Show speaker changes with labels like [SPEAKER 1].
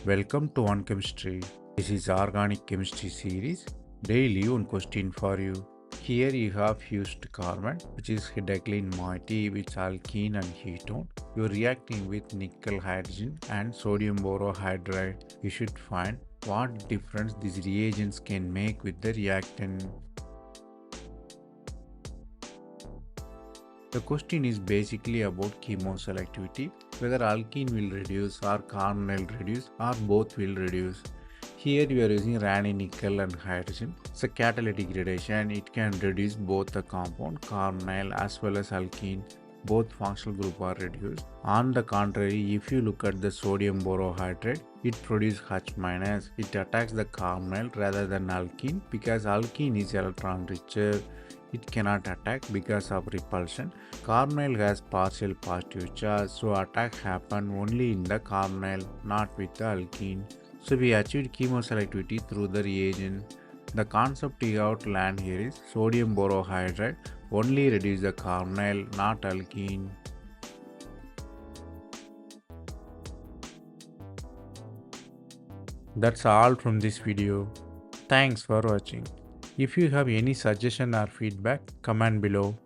[SPEAKER 1] Welcome to One Chemistry. This is Organic Chemistry series. Daily one question for you. Here you have fused carbon, which is hydroxyl moiety with alkene and ketone. You are reacting with nickel hydrogen and sodium borohydride. You should find what difference these reagents can make with the reactant. The question is basically about chemoselectivity, whether alkene will reduce or carbonyl reduce or both will reduce. Here we are using Raney nickel and hydrogen. It's a catalytic gradation. It can reduce both the compound carbonyl as well as alkene. Both functional group are reduced. On the contrary, if you look at the sodium borohydride, it produces H-. It attacks the carbonyl rather than alkene because alkene is electron richer. It cannot attack because of repulsion. Carbonyl has partial positive charge, so attack happen only in the carbonyl, not with the alkene. So we achieved chemoselectivity through the reagent. The concept we have to learn here is sodium borohydride only reduce the carbonyl, not alkene. That's all from this video. Thanks for watching. If you have any suggestion or feedback, comment below.